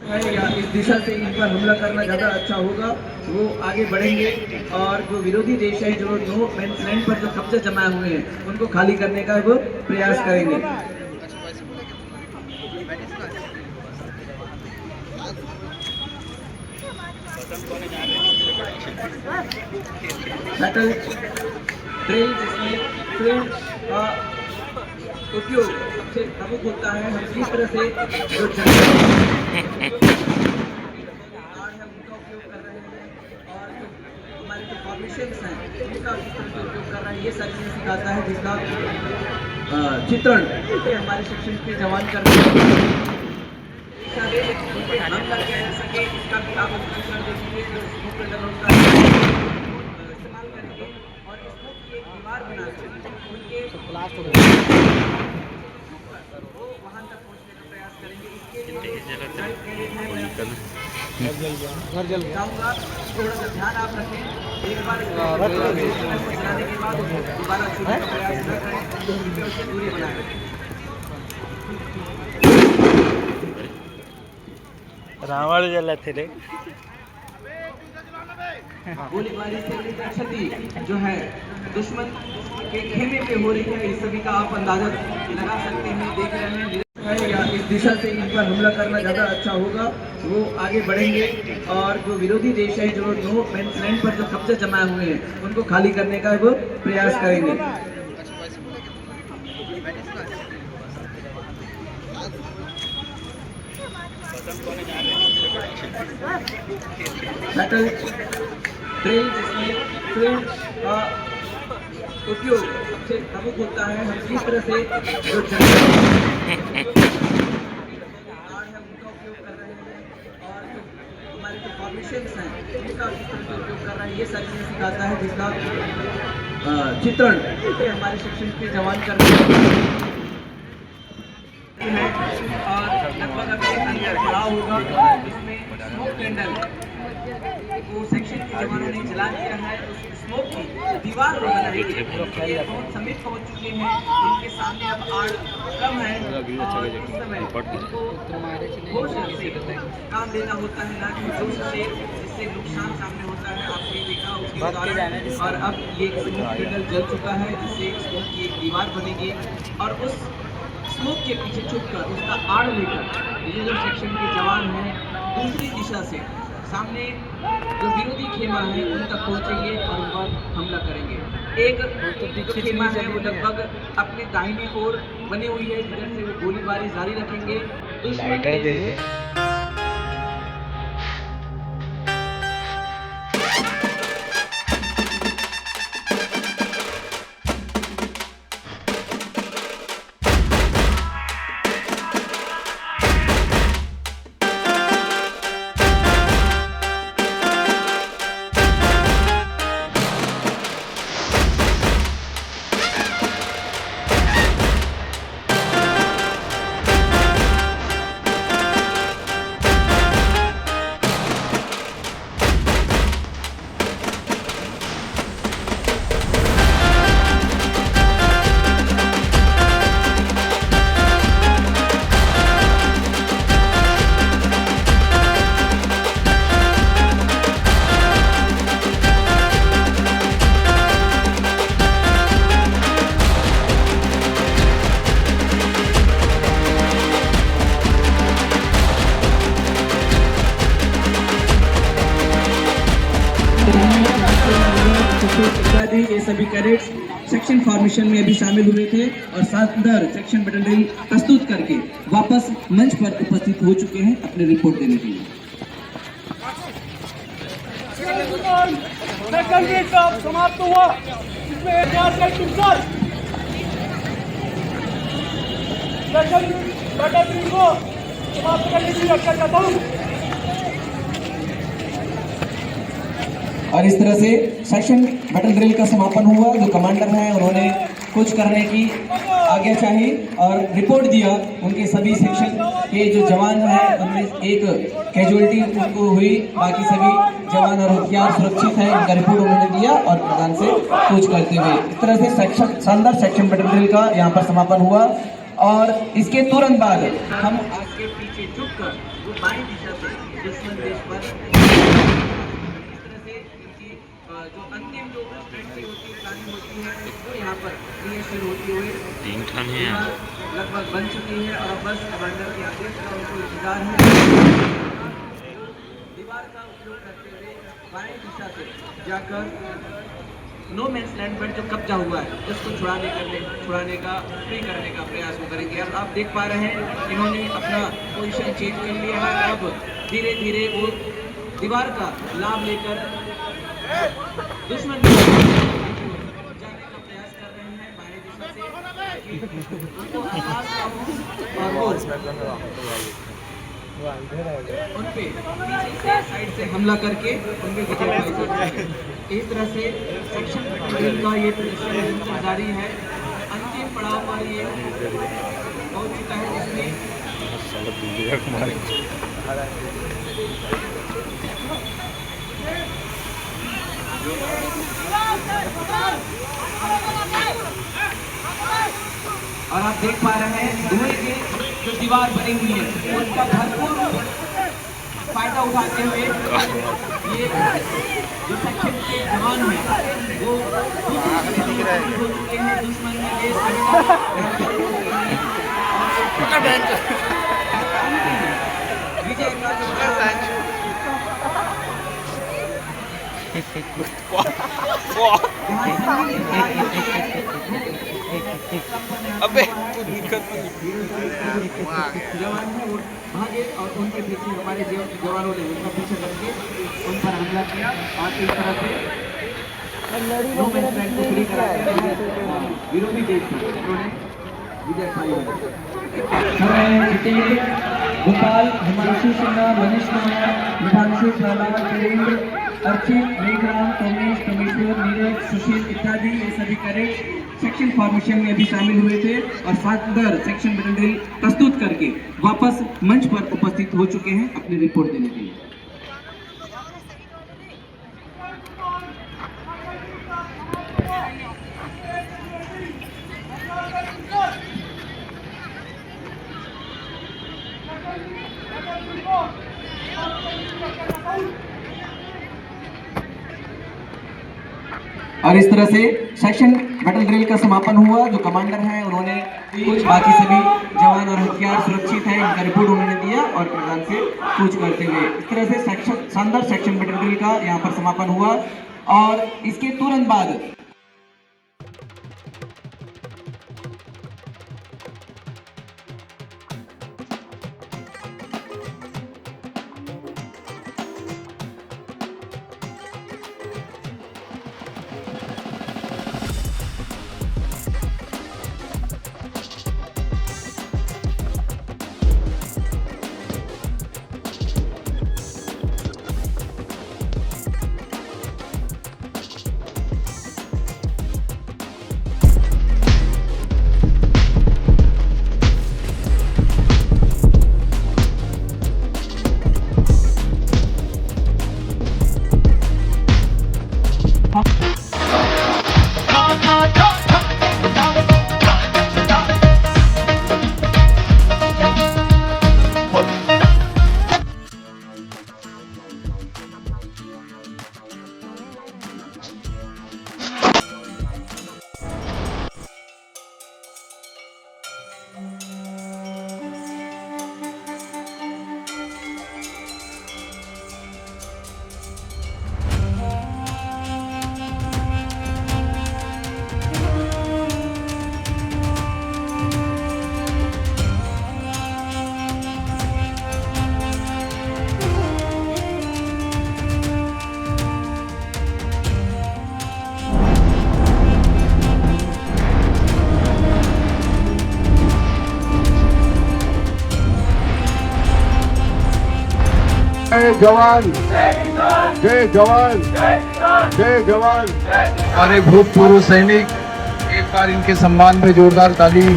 है या इस दिशा से इन पर हमला करना ज़्यादा अच्छा होगा। वो आगे बढ़ेंगे और जो विरोधी देश है, जो नो मैंस लैंड पर जो कब्जे जमाए हुए हैं, उनको खाली करने का वो प्रयास करेंगे। बैटल ड्रिल जिसमें फील्ड का उपयोग सबसे प्रमुख होता है। हम किस तरह से जो उनका उपयोग कर रहे हैं और जो हमारे जो फॉर्मेशंस हैं उनका किस तरह से उपयोग कर रहे हैं, ये सारी चीज़ें सिखाता है, जिसका चित्रण हमारे सेक्शन के जवान कर रहे हैं। हम करके सके इसका भी आप अनुसरण देखेंगे जो स्मोक कंडल होता है इस्तेमाल करेंगे और स्मोक की एक दीवार बनाकर उनके वो वहाँ तक पहुँचने का प्रयास करेंगे। इसके लिए चाहूँगा थोड़ा सा ध्यान आप रखें। एक बार चलाने के बाद दोबारा छूने का प्रयास न करें, उससे दूरी बनाए रखें। रावण जला थे रे गोलीबारी से बड़ी क्षति जो है दुश्मन के खेमे पे हो रही है, इस सभी का आप अंदाजा लगा सकते हैं, देख रहे हैं। या इस दिशा से इन पर हमला करना ज़्यादा अच्छा होगा। वो आगे बढ़ेंगे और जो विरोधी देश है, जो नो मैंस लैंड पर जो कब्जे जमाए हुए हैं, उनको खाली करने का वो प्रयास करेंगे। बैटल ड्रिल जिसमें फील्ड का उपयोग सबसे प्रमुख होता है। हम किस तरह से जो है उनका उपयोग कर रहे हैं और जो हमारे जो फॉर्मेशंस हैं उनका किस तरह से उपयोग कर रहे हैं, ये सारी चीज़ें सिखाता है, जिसका चित्रण हमारे सेक्शन के जवान कर रहे हैं। और लगभग अभी अंदर खड़ा होगा, इसमें स्मोक कैंडल वो सेक्शन के जवानों ने जला दिया है। उस स्मोक की दीवार को बनाने के लिए बहुत समीप पहुंच चुके हैं। उनके सामने अब आड़ कम है और इस समय उनको होश से काम देना होता है, ना कि जोश से, जिससे नुकसान सामने होता है। आपने देखा उसके दौरान। और अब ये स्मोक कैंडल जल चुका है, जिससे स्मोक की एक दीवार बनेगी और उस स्मोक के पीछे छुपकर उसका आड़ लेकर ये जो सेक्शन के जवान हैं दूसरी दिशा से सामने जो विरोधी खेमा है उन तक पहुंचेंगे और उन पर हमला करेंगे। एक जो खेमा है वो लगभग अपने दाहिनी ओर बनी हुई है, जिधर से वो गोलीबारी जारी रखेंगे। दुश्मन ये सभी कैडेट्स सेक्शन फॉर्मेशन में अभी शामिल हुए थे और शानदार सेक्शन बैटल प्रस्तुत करके वापस मंच पर उपस्थित हो चुके हैं अपने रिपोर्ट देने के लिए। समाप्त हुआ, इसमें को समाप्त करने की रक्षा करता हूँ। और इस तरह से सेक्शन बैटल ड्रिल का समापन हुआ। जो कमांडर हैं उन्होंने कुछ करने की आज्ञा चाही और रिपोर्ट दिया। उनके सभी सेक्शन के जो जवान हैं उनमें एक कैजुअलिटी उनको हुई, बाकी सभी जवान और हथियार सुरक्षित हैं, इनका रिपोर्ट उन्होंने दिया और मैदान से कूच करते हुए इस तरह से सेक्शन शानदार सेक्शन बैटल ड्रिल का यहाँ पर समापन हुआ। और इसके तुरंत बाद हम आगे पीछे झुककर वो बाएं दिशा से दुश्मन देश पर इस तरह से इनकी जो अंतिम जो स्ट्रेटजी होती है, प्लानिंग होती है, वो यहाँ पर क्रियाशील होती हुई लगभग बन चुकी है। और अब बस कमांडर के आदेश का उनको इंतजार है। दीवार का उपयोग करते हुए बाएं दिशा से जाकर नो मैंस लैंड पर जो कब्जा हुआ है उसको छुड़ाने का फ्री करने का प्रयास वो करेंगे। अब आप देख पा रहे हैं इन्होंने अपना पोजीशन चेंज कर लिया है। अब धीरे धीरे वो दीवार का लाभ लेकर दुश्मन की जाने का प्रयास कर रहे हैं बाएं दिशा से, उनको आवाज ना हो और वो उन पे पीछे से साइड से हमला करके उनके विजय पाई जाती है। इस तरह से सेक्शन बटालियन का ये प्रदर्शन जारी है। अंतिम पड़ाव पर ये पहुंच चुका है जिसमें और आप देख पा रहे हैं धुएं की जो दीवार बनी हुई है उसका भरपूर फायदा उठाते हुए ये जो सेक्शन के जवान हैं वो हो चुके हैं दुश्मन में देश विजय का अबे जवान है वो भागे और उनके पीछे हमारे जवानों ने उनका पीछे करके उन पर हमला किया और इस तरह से विरोधी देश उन्होंने विजय पाई। गोपाल, हिमांशु सिन्हा, मनीष कुमार, विधांशु, प्रहलाद, वीरेंद्र, अर्चित, मेघराम, कमलेश, कमेश्वर, नीरज, सुशील इत्यादि ये सभी कैडेट्स सेक्शन फॉर्मेशन में भी शामिल हुए थे और शानदार सेक्शन बैटल ड्रिल प्रस्तुत करके वापस मंच पर उपस्थित हो चुके हैं अपनी रिपोर्ट देने के लिए। और इस तरह से सेक्शन बैटल ड्रिल का समापन हुआ। जो कमांडर हैं उन्होंने कुछ, बाकी सभी जवान और हथियार सुरक्षित हैं इनका रिपोर्ट उन्होंने दिया और प्रधान से पूछ करते हुए इस तरह से शानदार सेक्शन बैटल ड्रिल का यहाँ पर समापन हुआ। और इसके तुरंत बाद जय जवान, जय जवान, जय जवान। हमारे भूतपूर्व सैनिक, एक बार इनके सम्मान में जोरदार ताली।